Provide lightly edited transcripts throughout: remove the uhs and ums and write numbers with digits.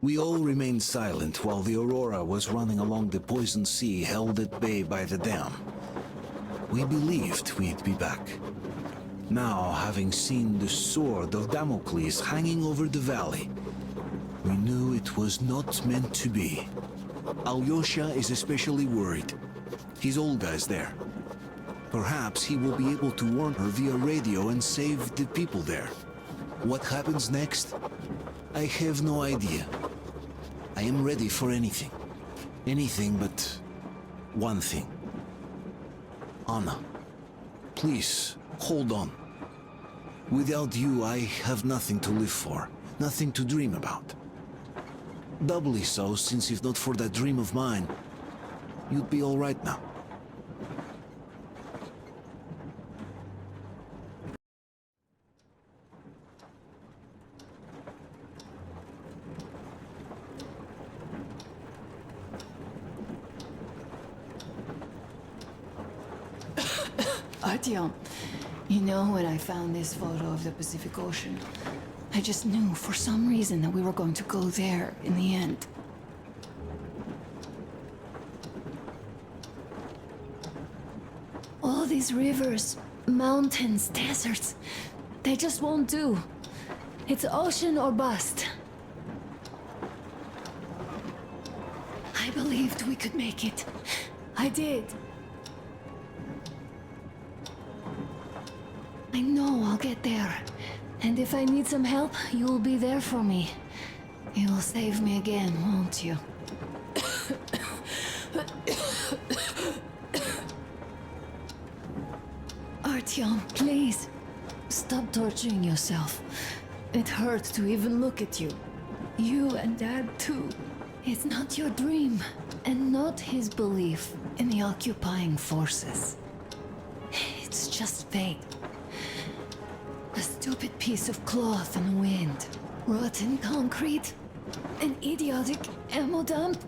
We all remained silent while the Aurora was running along the poison sea held at bay by the dam. We believed we'd be back. Now, having seen the sword of Damocles hanging over the valley, we knew it was not meant to be. Alyosha is especially worried. His Olga is there. Perhaps he will be able to warn her via radio and save the people there. What happens next? I have no idea. I am ready for anything. Anything but one thing. Anna, please, hold on. Without you, I have nothing to live for, nothing to dream about. Doubly so, since if not for that dream of mine, you'd be all right now. Artyom, you know, when I found this photo of the Pacific Ocean, I just knew for some reason that we were going to go there in the end. All these rivers, mountains, deserts, they just won't do. It's ocean or bust. I believed we could make it. I did. I know I'll get there. And if I need some help, you'll be there for me. You'll save me again, won't you? Artyom, please. Stop torturing yourself. It hurts to even look at you. You and Dad, too. It's not your dream, and not his belief in the occupying forces. It's just fate. A stupid piece of cloth in the wind. Rotten concrete. An idiotic ammo dump.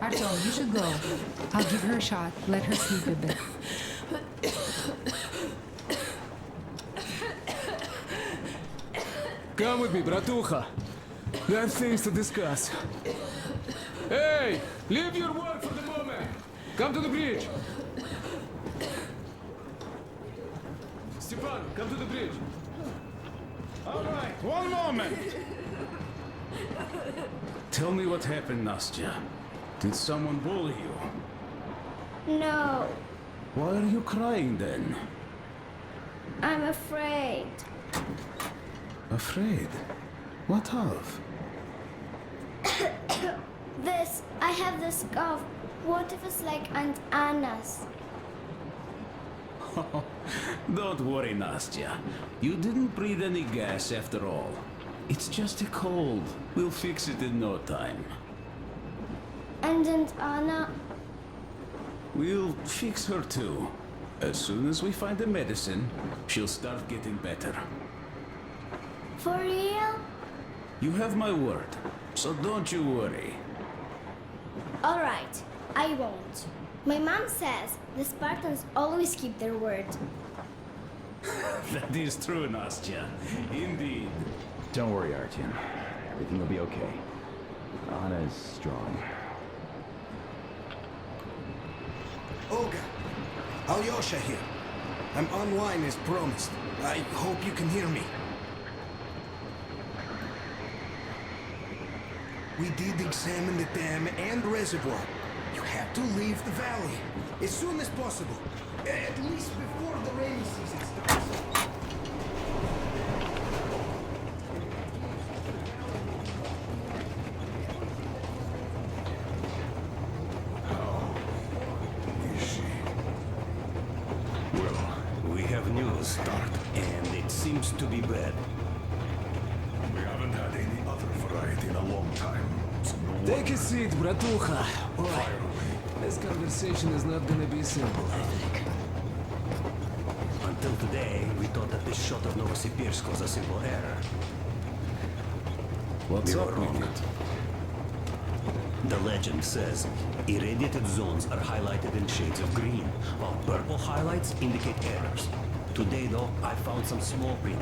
Artyom, you should go. I'll give her a shot. Let her sleep a bit. Come with me, bratucha. We have things to discuss. Hey! Leave your work for the moment! Come to the bridge! Stepan, come to the bridge! All right, one moment. Tell me what happened, Nastya. Did someone bully you? No, Why are you crying then? I'm afraid. Afraid? What of? I have this cough. What if it's like Aunt Anna's? Don't worry, Nastya. You didn't breathe any gas after all. It's just a cold. We'll fix it in no time. And Aunt Anna? We'll fix her too. As soon as we find the medicine, she'll start getting better. For real? You have my word, so don't you worry. All right, I won't. My mom says the Spartans always keep their word. That is true, Nastya. Indeed. Don't worry, Artyom. Everything will be okay. Anna is strong. Olga, Alyosha here. I'm online as promised. I hope you can hear me. We did examine the dam and reservoir. You have to leave the valley as soon as possible. At least before the rainy season starts. We have news, Start, and it seems to be bad. We haven't had any other variety in a long time. So no Take a seat, bratucha. Boy, this conversation is not gonna be simple, I think. Until today, we thought that this shot of Novosibirsk was a simple error. What's We up were with wrong. it? The legend says irradiated zones are highlighted in shades of green, while purple highlights indicate errors. Today, though, I found some small print.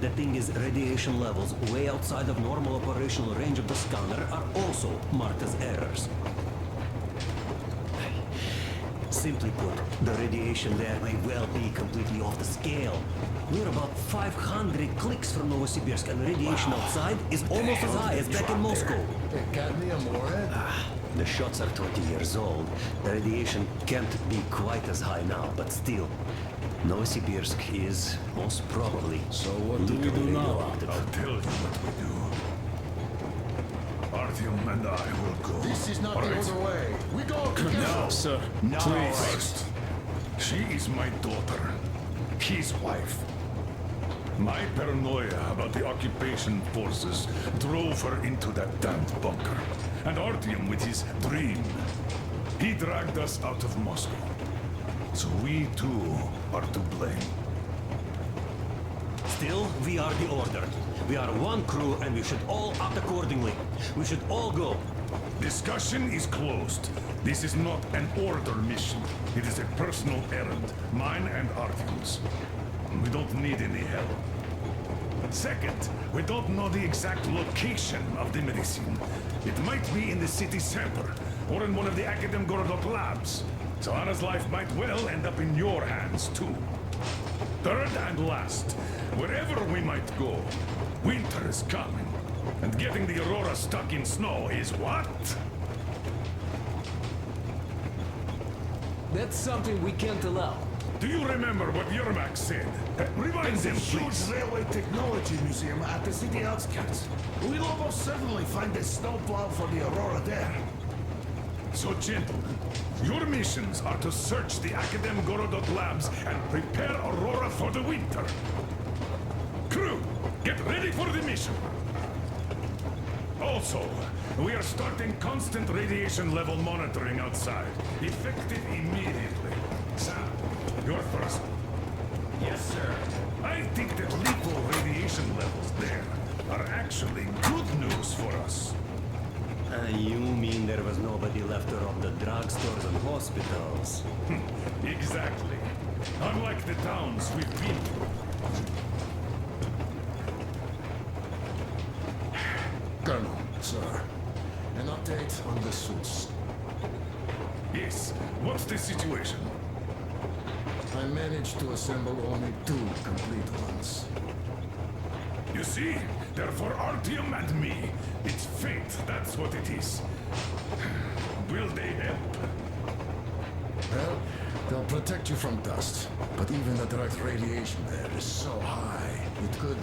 The thing is, radiation levels way outside of normal operational range of the scanner are also marked as errors. Simply put, the radiation there may well be completely off the scale. We're about 500 clicks from Novosibirsk, and the radiation outside is almost as high as back in Moscow. Cadmium or lead? The shots are 20 years old. The radiation can't be quite as high now, but still, Novosibirsk is most probably. So what do we do now? I'll tell you what we do. Artyom and I will go. This is not All the right? other way. We go together. No, Sir, no. please. First, she is my daughter, his wife. My paranoia about the occupation forces drove her into that damned bunker. And Artyom with his dream. He dragged us out of Moscow. So we too are to blame. Still, we are the Order. We are one crew, and we should all act accordingly. We should all go. Discussion is closed. This is not an Order mission. It is a personal errand, mine and Artyom's. We don't need any help. Second, we don't know the exact location of the medicine. It might be in the city center, or in one of the Akadem Gorodok labs. So Anna's life might well end up in your hands, too. Third and last, wherever we might go, winter is coming. And getting the Aurora stuck in snow is what? That's something we can't allow. Do you remember what Yermak said? Remind them, please. railway technology museum at the city outskirts. We'll almost certainly find a snowplow for the Aurora there. So, gentlemen, your missions are to search the Akadem Gorodok labs and prepare Aurora for the winter. Crew, get ready for the mission. Also, we are starting constant radiation level monitoring outside, effective immediately. Sam, you're first. Yes, sir. I think that lethal radiation levels there are actually good news for us. You mean there was nobody left to rob the drugstores and hospitals? Exactly. Unlike the towns we've been to. Colonel, sir, an update on the suits. Yes, what's the situation? I managed to assemble only 2 complete ones. You see, they're for Artyom and me. It's fate, that's what it is. Will they help? Well, they'll protect you from dust, but even the direct radiation there is so high, it could...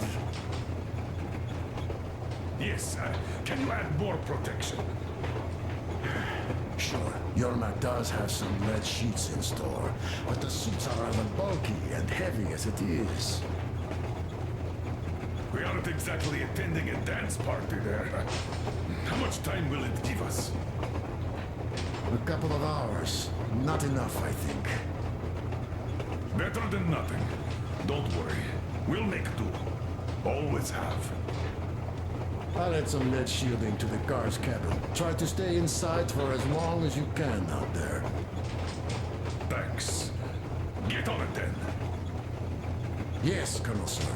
Yes, can you add more protection? Sure, Yermak does have some lead sheets in store, but the suits are rather bulky and heavy as it is. We aren't exactly attending a dance party there. How much time will it give us? A couple of hours. Not enough, I think. Better than nothing. Don't worry. We'll make do. Always have. I'll add some lead shielding to the car's cabin. Try to stay inside for as long as you can out there. Thanks. Get on it then. Yes, Colonel, sir.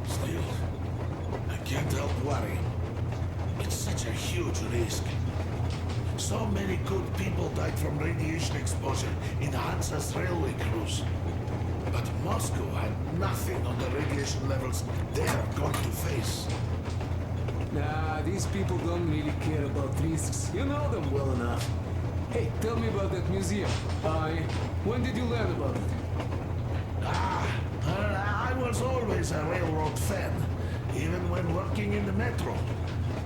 Still, I can't help worrying. It's such a huge risk. So many good people died from radiation exposure in Hansa's railway crews. But Moscow had nothing on the radiation levels they're going to face. Nah, these people don't really care about risks. You know them well enough. Hey, tell me about that museum. When did you learn about it? I was always a railroad fan, even when working in the metro.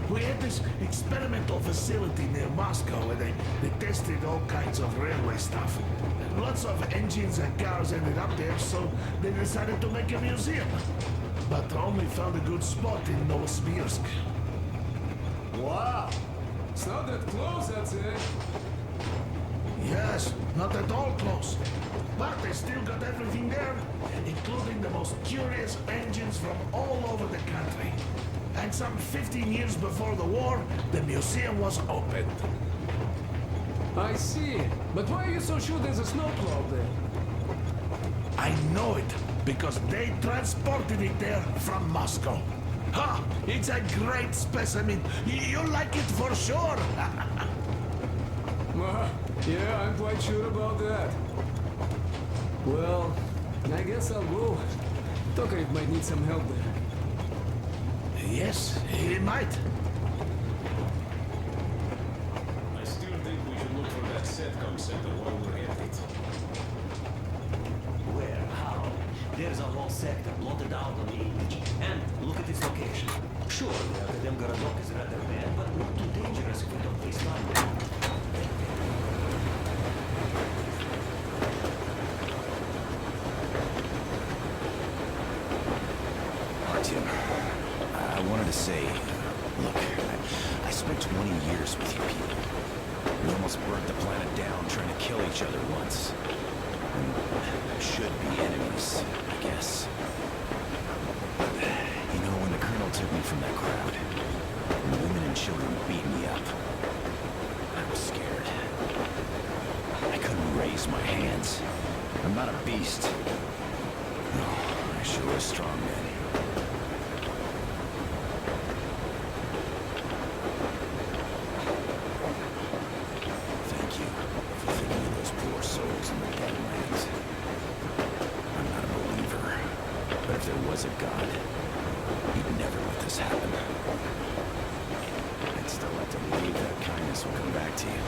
We had this experimental facility near Moscow where they tested all kinds of railway stuff. Lots of engines and cars ended up there, so they decided to make a museum. But only found a good spot in Novosibirsk. Wow! It's not that close, I'd say. Yes, not at all close. But they still got everything there, including the most curious engines from all over the country. And some 15 years before the war, the museum was opened. I see. But why are you so sure there's a snowplow there? I know it, because they transported it there from Moscow. Ha! It's a great specimen. You'll like it for sure. Yeah, I'm quite sure about that. Well, I guess I'll go. Tokarev might need some help there. Yes, he might. I still think we should look for that SETCOM center while we're at it. Where? How? There's a whole sector blotted out on the image. And look at its location. Sure, the Akadem Gorodok is rather bad, but not too dangerous if we don't waste time there. Artyom, I wanted to say, look, I spent 20 years with you people. We almost burnt the planet down trying to kill each other once. And should be enemies, I guess. You know, when the Colonel took me from that crowd, and the women and children beat me up, I was scared. I couldn't raise my hands. I'm not a beast. No, I sure was strong then. Thank you for thinking of those poor souls in the Deadlands. I'm not a believer, but if there was a God, he'd never let this happen. I'd still like to believe that kindness will come back to you.